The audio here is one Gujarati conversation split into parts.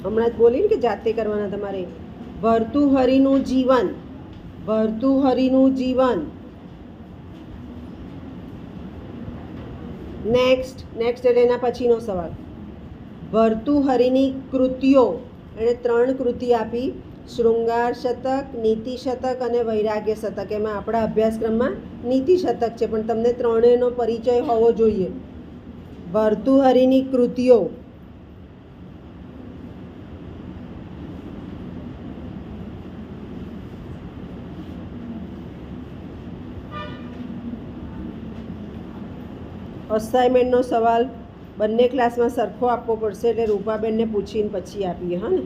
હમણાં જ બોલીને કે જાતે કરવાના તમારે. ભર્તુહરિનું જીવન, ભર્તુહરિનું જીવન. નેક્સ્ટ એટલે એના પછીનો સવાલ. ભર્તુહરિની કૃતિઓ, એણે 3 કૃતિ આપી, શૃંગાર શતક, નીતિ શતક અને વૈરાગ્ય શતક. એમાં આપણા અભ્યાસક્રમમાં નીતિ શતક છે, પણ તમને ત્રણેયનો પરિચય હોવો જોઈએ. ભર્તુહરિની કૃતિઓ. અસાઇનમેન્ટનો સવાલ બંને ક્લાસમાં સરખો આપવો પડશે, એટલે રૂપાબેનને પૂછીને પછી આપીએ. હા ને?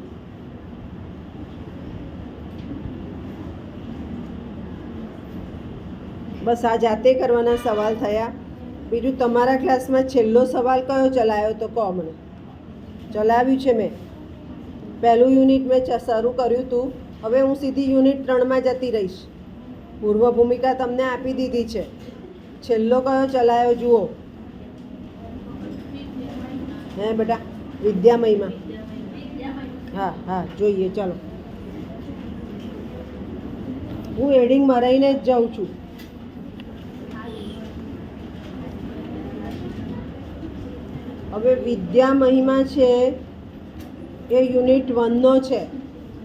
બસ આ જાતે કરવાના સવાલ થયા. બીજું તમારા ક્લાસમાં છેલ્લો સવાલ કયો ચલાવ્યો તો કહો મને. ચલાવ્યું છે મેં. પહેલું યુનિટ મેં શરૂ કર્યું હતું. હવે હું સીધી યુનિટ 3માં જતી રહીશ. પૂર્વ ભૂમિકા તમને આપી દીધી છે. છેલ્લો કયો ચલાવ્યો જુઓ. હે બેટા? વિદ્યામયમાં. હા જોઈએ. ચાલો, હું હેડિંગ મરાઈને જ જાઉં છું. હવે વિદ્યામહિમા છે એ યુનિટ 1નો છે,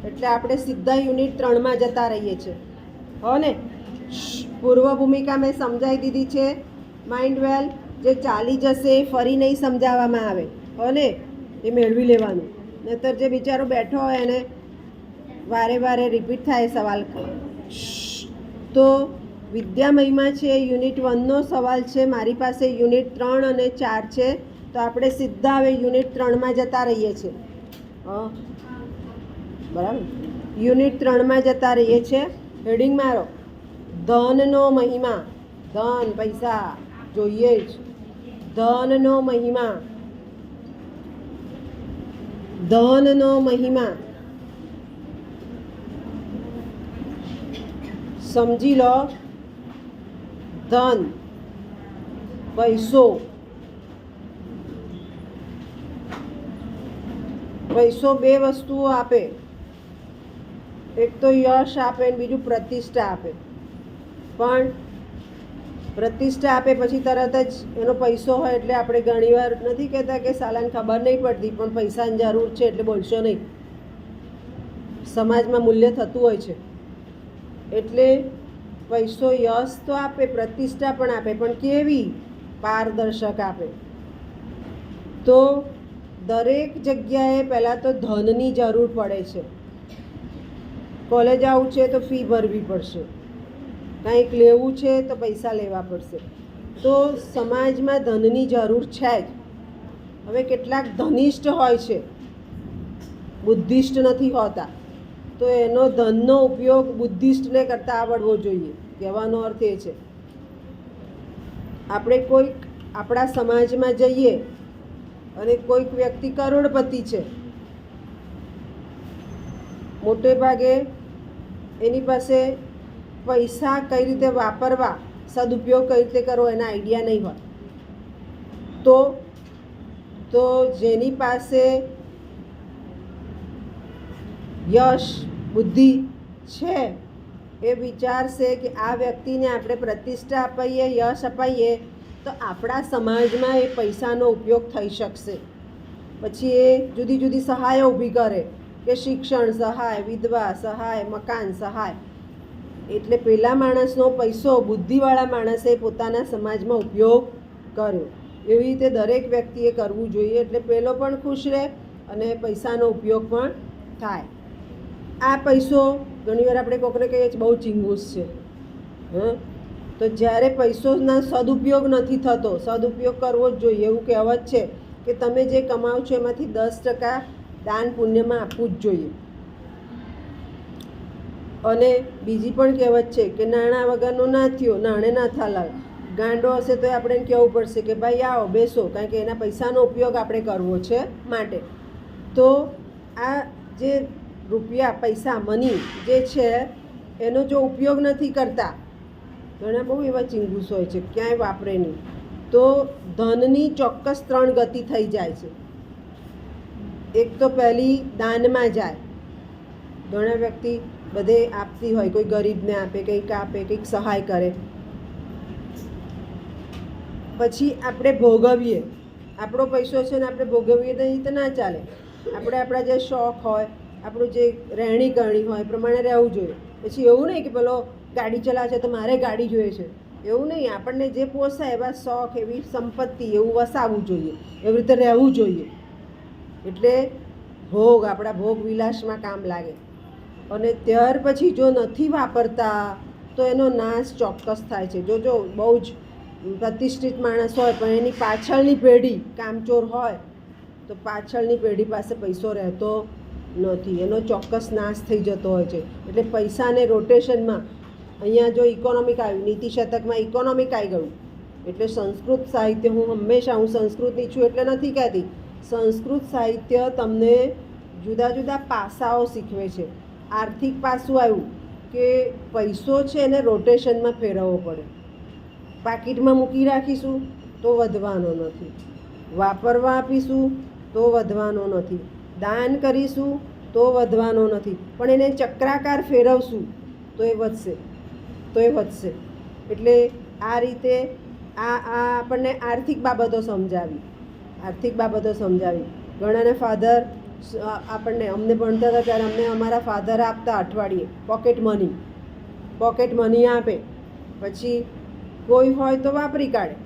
એટલે આપણે સીધા યુનિટ 3માં જતા રહીએ છીએ. હો ને? પૂર્વ ભૂમિકા મેં સમજાવી દીધી છે. માઇન્ડ વેલ. જે ચાલી જશે એ ફરી નહીં સમજાવવામાં આવે. હો ને? એ મેળવી લેવાનું. નહીતર જે બિચારો બેઠો હોય એને વારે વારે રિપીટ થાય સવાલ. તો વિદ્યામહિમા છે યુનિટ 1નો સવાલ છે. મારી પાસે યુનિટ 3 અને 4 છે, તો આપણે સીધા હવે યુનિટ 3માં જતા રહીએ છીએ. બરાબર? યુનિટ 3માં જતા રહીએ છીએ. હેડિંગ મારો. ધનનો મહિમા. ધન, પૈસા જોઈએ જ. ધનનો મહિમા. ધનનો મહિમા. સમજી લો. ધન, પૈસો. પૈસો 2 વસ્તુઓ આપે. એક તો યશ આપે ને બીજું પ્રતિષ્ઠા આપે. પણ પ્રતિષ્ઠા આપે પછી તરત જ એનો પૈસો હોય એટલે આપણે ઘણીવાર નથી કહેતા કે સાલાને ખબર નહીં પડતી, પણ પૈસાની જરૂર છે એટલે બોલશો નહીં. સમાજમાં મૂલ્ય થતું હોય છે. એટલે પૈસો યશ તો આપે, પ્રતિષ્ઠા પણ આપે, પણ કેવી? પારદર્શક આપે. તો દરેક જગ્યાએ પહેલાં તો ધનની જરૂર પડે છે. કોલેજ આવવું છે તો ફી ભરવી પડશે, કંઈક લેવું છે તો પૈસા લેવા પડશે. તો સમાજમાં ધનની જરૂર છે જ. હવે કેટલાક ધનિષ્ઠ હોય છે, બુદ્ધિષ્ઠ નથી હોતા, તો એનો ધનનો ઉપયોગ બુદ્ધિષ્ઠને કરતાં આવડવો જોઈએ. કહેવાનો અર્થ એ છે, આપણે કોઈક આપણા સમાજમાં જઈએ અને કોઈક વ્યક્તિ કરોડપતિ છે, મોટે ભાગે એની પાસે પૈસા કઈ રીતે વાપરવા, સદુપયોગ કઈ રીતે કરવો એના આઈડિયા નહીં હોય. તો જેની પાસે યશ, બુદ્ધિ છે એ વિચારશે કે આ વ્યક્તિને આપણે પ્રતિષ્ઠા અપાઈએ, યશ અપાઈએ તો આપણા સમાજમાં એ પૈસાનો ઉપયોગ થઈ શકશે. પછી એ જુદી જુદી સહાયો ઊભી કરે કે શિક્ષણ સહાય, વિધવા સહાય, મકાન સહાય. એટલે પેલા માણસનો પૈસો બુદ્ધિવાળા માણસે પોતાના સમાજમાં ઉપયોગ કર્યો. એવી રીતે દરેક વ્યક્તિએ કરવું જોઈએ, એટલે પેલો પણ ખુશ રહે અને પૈસાનો ઉપયોગ પણ થાય. આ પૈસો ઘણીવાર આપણે કોકને કહીએ છીએ બહુ ચીંગૂસ છે. તો જ્યારે પૈસોના સદુપયોગ નથી થતો, સદુપયોગ કરવો જ જોઈએ. એવું કહેવત છે કે તમે જે કમાઓ છો એમાંથી 10% દાન પુણ્યમાં આપવું જ જોઈએ. અને બીજી પણ કહેવત છે કે નાણાં વગરનો ના થયો, નાણે ના થાલાલ. ગાંડો હશે તો આપણે એને કહેવું પડશે કે ભાઈ આવો બેસો, કારણ કે એના પૈસાનો ઉપયોગ આપણે કરવો છે માટે. તો આ જે રૂપિયા, પૈસા, મની જે છે એનો જો ઉપયોગ નથી કરતા, ઘણા બહુ એવા ચીંગુસ હોય છે, ક્યાંય વાપરે નહીં, તો ધનની ચોક્કસ 3 ગતિ થઈ જાય છે. એક તો પહેલી દાનમાં જાય. ઘણા વ્યક્તિ બધે આપતી હોય, કોઈ ગરીબને આપે, કંઈક સહાય કરે. પછી આપણે ભોગવીએ, આપણો પૈસો છે ને આપણે ભોગવીએ તો એ તો ના ચાલે. આપણે આપણા જે શોખ હોય, આપણું જે રહેણી કરણી હોય એ પ્રમાણે રહેવું જોઈએ. પછી એવું નહીં કે પેલો ગાડી ચલાવે છે તો મારે ગાડી જોઈએ છે, એવું નહીં. આપણને જે પોસાય એવા શોખ, એવી સંપત્તિ, એવું વસાવવું જોઈએ, એવી રીતે રહેવું જોઈએ. એટલે ભોગ આપણા ભોગ વિલાસમાં કામ લાગે. અને ત્યાર પછી જો નથી વાપરતા તો એનો નાશ ચોક્કસ થાય છે. જો બહુ જ પ્રતિષ્ઠિત માણસ હોય પણ એની પાછળની પેઢી કામચોર હોય તો પાછળની પેઢી પાસે પૈસો રહેતો નથી, એનો ચોક્કસ નાશ થઈ જતો હોય છે. એટલે પૈસાને રોટેશનમાં અહીંયા જો ઇકોનોમિક આવ્યું, નીતિ શતકમાં ઇકોનોમિક આવી ગયું. એટલે સંસ્કૃત સાહિત્ય, હું સંસ્કૃતની છું એટલે નથી કહેતી, સંસ્કૃત સાહિત્ય તમને જુદા જુદા પાસાઓ શીખવે છે. આર્થિક પાસું આવ્યું કે પૈસો છે એને રોટેશનમાં ફેરવવો પડે. પાકીટમાં મૂકી રાખીશું તો વધવાનો નથી, વાપરવા આપીશું તો વધવાનો નથી, દાન કરીશું તો વધવાનો નથી, પણ એને ચક્રાકાર ફેરવશું તો એ વધશે. એટલે આ રીતે આ આપણને આર્થિક બાબતો સમજાવી. ઘણાને ફાધર અમને ભણતા હતા ત્યારે અમને અમારા ફાધર આપતા અઠવાડિયે પોકેટ મની આપે. પછી કોઈ હોય તો વાપરી કાઢે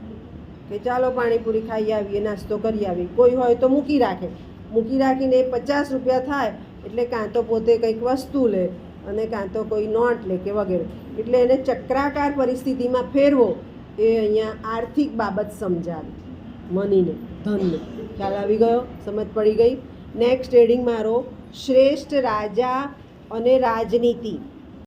કે ચાલો પાણીપુરી ખાઈ આવીએ, નાસ્તો કરી આવીએ. કોઈ હોય તો મૂકી રાખીને 50 રૂપિયા થાય એટલે કાં તો પોતે કંઈક વસ્તુ લે અને કાં તો કોઈ નોટ લે કે વગેરે. એટલે એને ચક્રાકાર પરિસ્થિતિમાં ફેરવો એ અહીંયા આર્થિક બાબત સમજાવી. મનીને, ધનને ખ્યાલ આવી ગયો, સમજ પડી ગઈ. નેક્સ્ટ હેડિંગ મારો શ્રેષ્ઠ રાજા અને રાજનીતિ.